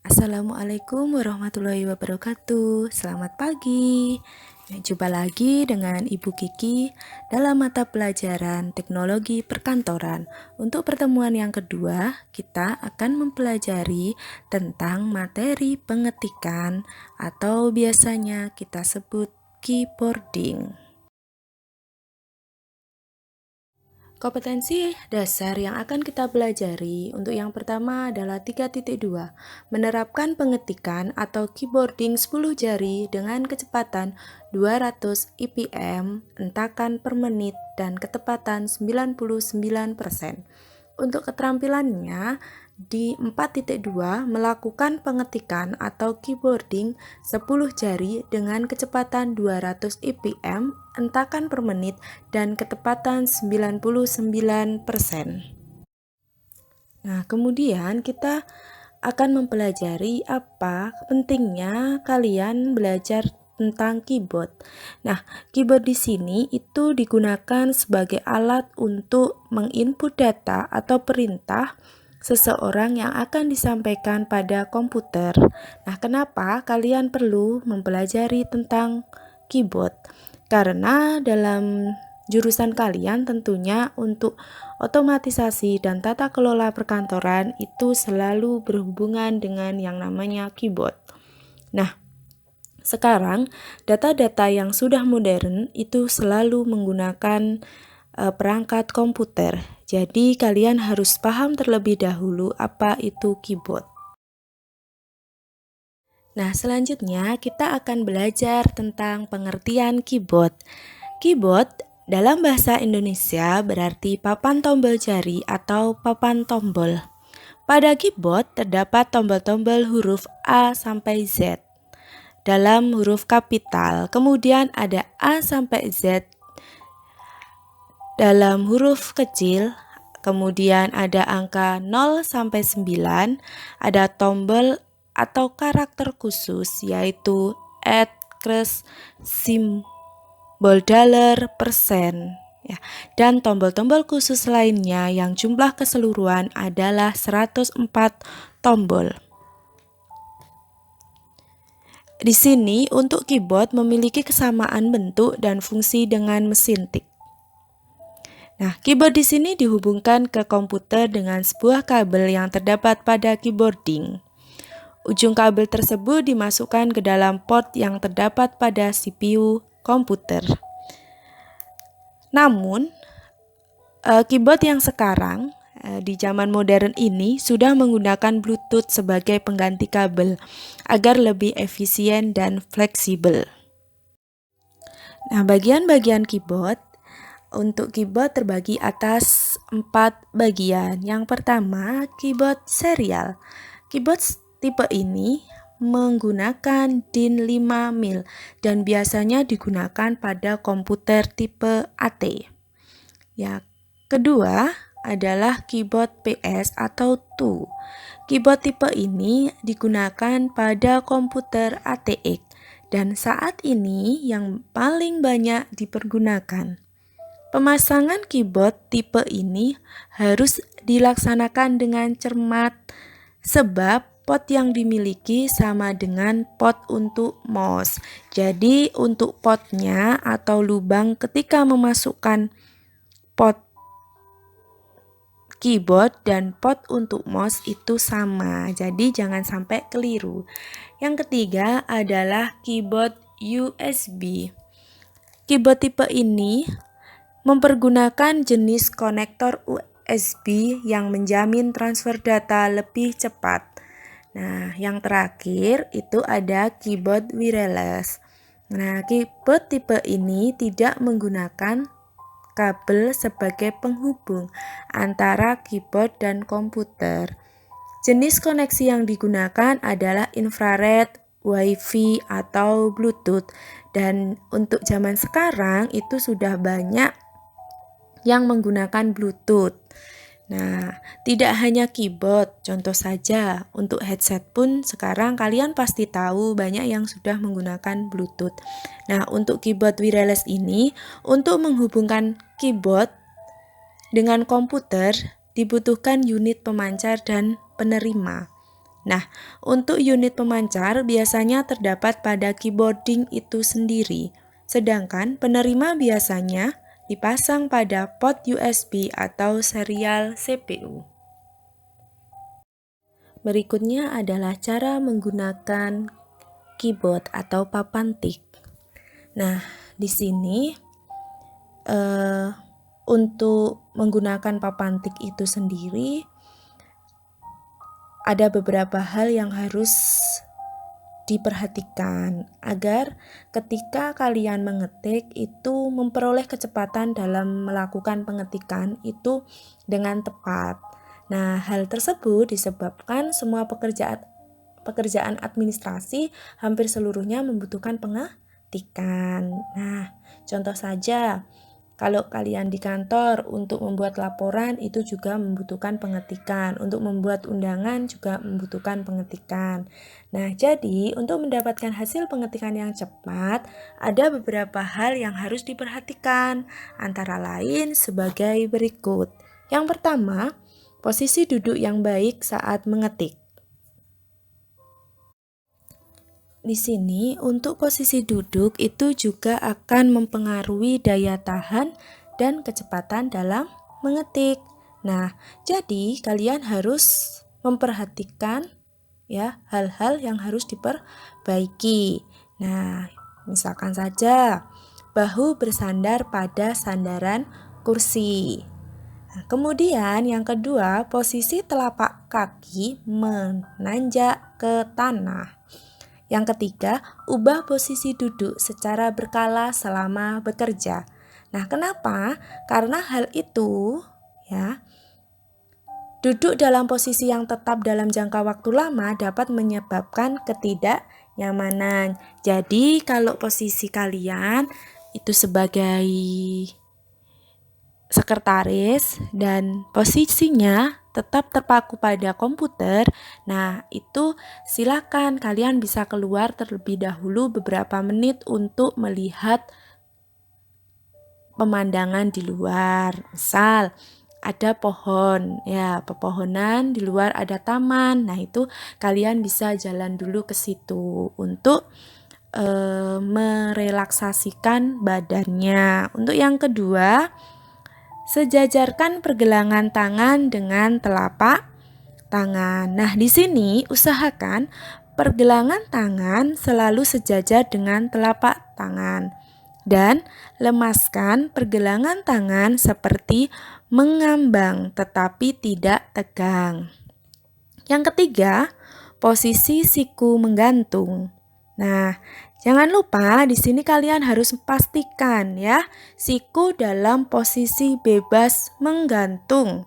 Assalamualaikum warahmatullahi wabarakatuh. Selamat pagi. Jumpa lagi dengan Ibu Kiki dalam mata pelajaran Teknologi Perkantoran. Untuk pertemuan yang kedua, kita akan mempelajari tentang materi pengetikan atau biasanya kita sebut keyboarding. Kompetensi dasar yang akan kita pelajari untuk yang pertama adalah 3.2, menerapkan pengetikan atau keyboarding 10 jari dengan kecepatan 200 IPM, entakan per menit, dan ketepatan 99%. Untuk keterampilannya, di 4.2 melakukan pengetikan atau keyboarding 10 jari dengan kecepatan 200 IPM, entakan per menit, dan ketepatan 99%. Nah, kemudian kita akan mempelajari apa pentingnya kalian belajar tentang keyboard. Nah, keyboard di sini itu digunakan sebagai alat untuk menginput data atau perintah seseorang yang akan disampaikan pada komputer. Nah, kenapa kalian perlu mempelajari tentang keyboard? Karena dalam jurusan kalian tentunya untuk otomatisasi dan tata kelola perkantoran itu selalu berhubungan dengan yang namanya keyboard. Nah, sekarang data-data yang sudah modern itu selalu menggunakan perangkat komputer. Jadi kalian harus paham terlebih dahulu apa itu keyboard. Nah, selanjutnya kita akan belajar tentang pengertian keyboard. Keyboard dalam bahasa Indonesia berarti papan tombol jari atau papan tombol. Pada keyboard terdapat tombol-tombol huruf A sampai Z dalam huruf kapital, kemudian ada A sampai Z dalam huruf kecil, kemudian ada angka 0 sampai 9, ada tombol atau karakter khusus yaitu @ simbol dollar, persen. Ya, dan tombol-tombol khusus lainnya yang jumlah keseluruhan adalah 104 tombol. Di sini untuk keyboard memiliki kesamaan bentuk dan fungsi dengan mesin tik. Nah, keyboard di sini dihubungkan ke komputer dengan sebuah kabel yang terdapat pada keyboarding. Ujung kabel tersebut dimasukkan ke dalam port yang terdapat pada CPU komputer. Namun, keyboard yang sekarang di zaman modern ini sudah menggunakan Bluetooth sebagai pengganti kabel agar lebih efisien dan fleksibel. Nah, bagian-bagian keyboard untuk keyboard terbagi atas 4 bagian. Yang pertama, keyboard serial. Keyboard tipe ini menggunakan DIN 5 mil dan biasanya digunakan pada komputer tipe AT. Ya, kedua adalah keyboard PS atau TU. Keyboard tipe ini digunakan pada komputer ATX dan saat ini yang paling banyak dipergunakan. Pemasangan keyboard tipe ini harus dilaksanakan dengan cermat sebab pot yang dimiliki sama dengan pot untuk mouse. Jadi untuk potnya atau lubang ketika memasukkan pot keyboard dan pot untuk mouse itu sama. Jadi jangan sampai keliru. Yang ketiga adalah keyboard USB. Keyboard tipe ini mempergunakan jenis konektor USB yang menjamin transfer data lebih cepat. Nah, yang terakhir itu ada keyboard wireless. Nah, keyboard tipe ini tidak menggunakan kabel sebagai penghubung antara keyboard dan komputer. Jenis koneksi yang digunakan adalah infrared, Wi-Fi, atau Bluetooth. Dan untuk zaman sekarang itu sudah banyak yang menggunakan Bluetooth. Nah, tidak hanya keyboard, contoh saja untuk headset pun sekarang kalian pasti tahu banyak yang sudah menggunakan Bluetooth. Nah, untuk keyboard wireless ini, untuk menghubungkan keyboard dengan komputer dibutuhkan unit pemancar dan penerima. Nah, untuk unit pemancar biasanya terdapat pada keyboarding itu sendiri, sedangkan penerima biasanya dipasang pada port USB atau serial CPU. Berikutnya adalah cara menggunakan keyboard atau papan tik. Nah, di sini untuk menggunakan papan tik itu sendiri ada beberapa hal yang harus diperhatikan agar ketika kalian mengetik itu memperoleh kecepatan dalam melakukan pengetikan itu dengan tepat. Nah, hal tersebut disebabkan semua pekerjaan administrasi hampir seluruhnya membutuhkan pengetikan. Nah, contoh saja, kalau kalian di kantor untuk membuat laporan itu juga membutuhkan pengetikan, untuk membuat undangan juga membutuhkan pengetikan. Nah, jadi untuk mendapatkan hasil pengetikan yang cepat, ada beberapa hal yang harus diperhatikan, antara lain sebagai berikut. Yang pertama, posisi duduk yang baik saat mengetik. Di sini, untuk posisi duduk itu juga akan mempengaruhi daya tahan dan kecepatan dalam mengetik. Nah, jadi kalian harus memperhatikan ya hal-hal yang harus diperbaiki. Nah, misalkan saja bahu bersandar pada sandaran kursi. Nah, kemudian yang kedua, posisi telapak kaki menanjak ke tanah. Yang ketiga, ubah posisi duduk secara berkala selama bekerja. Nah, kenapa? Karena hal itu ya, duduk dalam posisi yang tetap dalam jangka waktu lama dapat menyebabkan ketidaknyamanan. Jadi, kalau posisi kalian itu sebagai sekretaris dan posisinya tetap terpaku pada komputer, nah itu silakan kalian bisa keluar terlebih dahulu beberapa menit untuk melihat pemandangan di luar. Misal ada pohon, ya pepohonan, di luar ada taman, nah itu kalian bisa jalan dulu ke situ untuk merelaksasikan badannya. Untuk yang kedua, sejajarkan pergelangan tangan dengan telapak tangan. Nah, di sini usahakan pergelangan tangan selalu sejajar dengan telapak tangan dan lemaskan pergelangan tangan seperti mengambang tetapi tidak tegang. Yang ketiga, posisi siku menggantung. Nah, jangan lupa di sini kalian harus pastikan ya, siku dalam posisi bebas menggantung.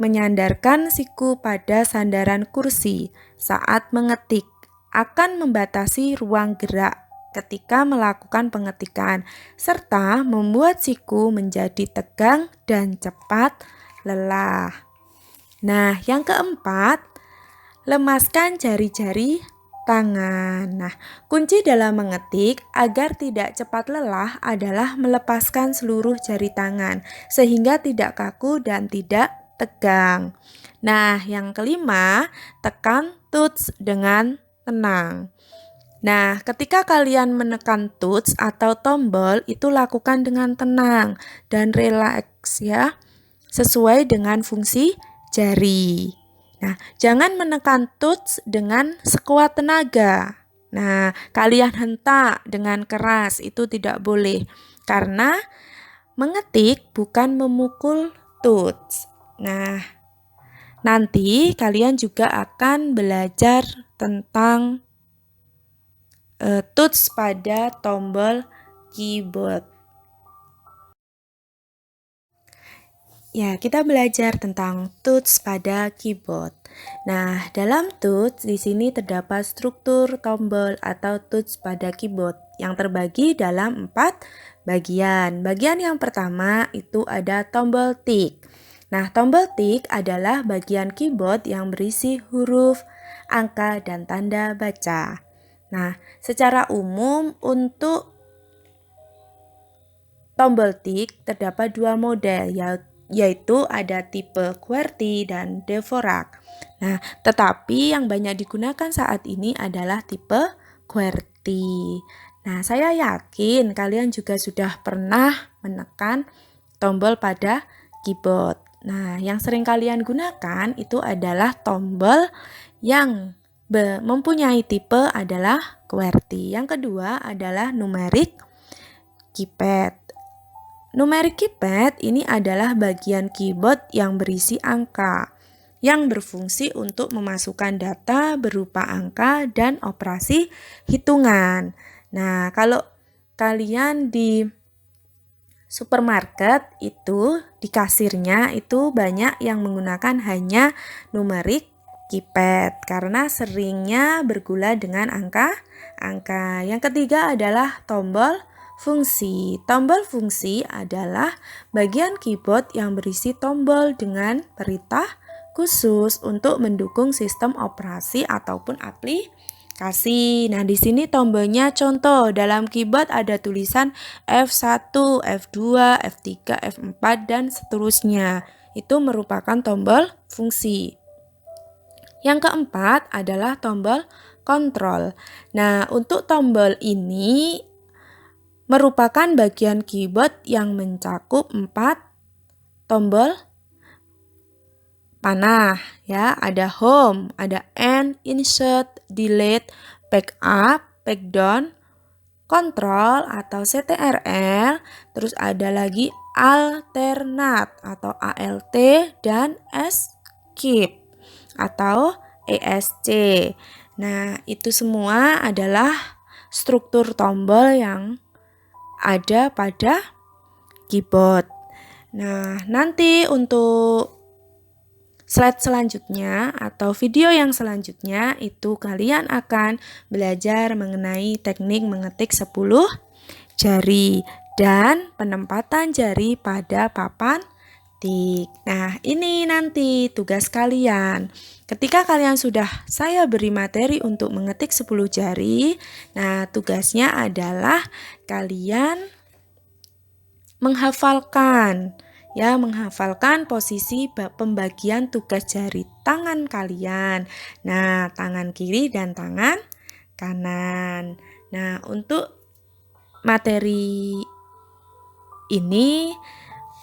Menyandarkan siku pada sandaran kursi saat mengetik akan membatasi ruang gerak ketika melakukan pengetikan, serta membuat siku menjadi tegang dan cepat lelah. Nah, yang keempat, lemaskan jari-jari tangan. Nah, kunci dalam mengetik agar tidak cepat lelah adalah melepaskan seluruh jari tangan sehingga tidak kaku dan tidak tegang. Nah, yang kelima, tekan tuts dengan tenang. Nah, ketika kalian menekan tuts atau tombol itu lakukan dengan tenang dan rileks ya, sesuai dengan fungsi jari. Nah, jangan menekan tuts dengan sekuat tenaga. Nah, kalian hentak dengan keras itu tidak boleh karena mengetik bukan memukul tuts. Nah, nanti kalian juga akan belajar tentang tuts pada tombol keyboard. Ya, kita belajar tentang tuts pada keyboard. Nah, dalam tuts di sini terdapat struktur tombol atau tuts pada keyboard yang terbagi dalam 4 bagian. Bagian yang pertama itu ada tombol tik. Nah, tombol tik adalah bagian keyboard yang berisi huruf, angka, dan tanda baca. Nah, secara umum untuk tombol tik terdapat 2 model, yaitu ada tipe QWERTY dan Dvorak. Nah, tetapi yang banyak digunakan saat ini adalah tipe QWERTY. Nah, saya yakin kalian juga sudah pernah menekan tombol pada keyboard. Nah, yang sering kalian gunakan itu adalah tombol yang mempunyai tipe adalah QWERTY. Yang kedua adalah numeric keypad. Numeric keypad ini adalah bagian keyboard yang berisi angka, yang berfungsi untuk memasukkan data berupa angka dan operasi hitungan. Nah, kalau kalian di supermarket itu, di kasirnya itu banyak yang menggunakan hanya numeric keypad karena seringnya bergula dengan angka. Yang ketiga adalah tombol fungsi. Tombol fungsi adalah bagian keyboard yang berisi tombol dengan perintah khusus untuk mendukung sistem operasi ataupun aplikasi. Nah, di sini tombolnya contoh dalam keyboard ada tulisan F1, F2, F3, F4 dan seterusnya. Itu merupakan tombol fungsi. Yang keempat adalah tombol kontrol. Nah, untuk tombol ini merupakan bagian keyboard yang mencakup 4 tombol panah ya, ada home, ada end, insert, delete, backup, backdown, control atau CTRL, terus ada lagi alternate atau ALT dan escape atau ESC. Nah, itu semua adalah struktur tombol yang ada pada keyboard. Nah, nanti untuk slide selanjutnya atau video yang selanjutnya itu kalian akan belajar mengenai teknik mengetik 10 jari dan penempatan jari pada papan tik. Nah, ini nanti tugas kalian. Ketika kalian sudah saya beri materi untuk mengetik 10 jari, nah tugasnya adalah kalian menghafalkan posisi pembagian tugas jari tangan kalian. Nah, tangan kiri dan tangan kanan. Nah, untuk materi ini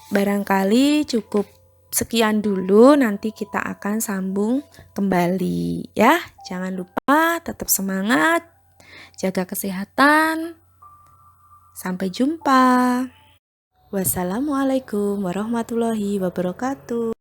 barangkali cukup sekian dulu, nanti kita akan sambung kembali ya. Jangan lupa tetap semangat, jaga kesehatan. Sampai jumpa. Wassalamualaikum warahmatullahi wabarakatuh.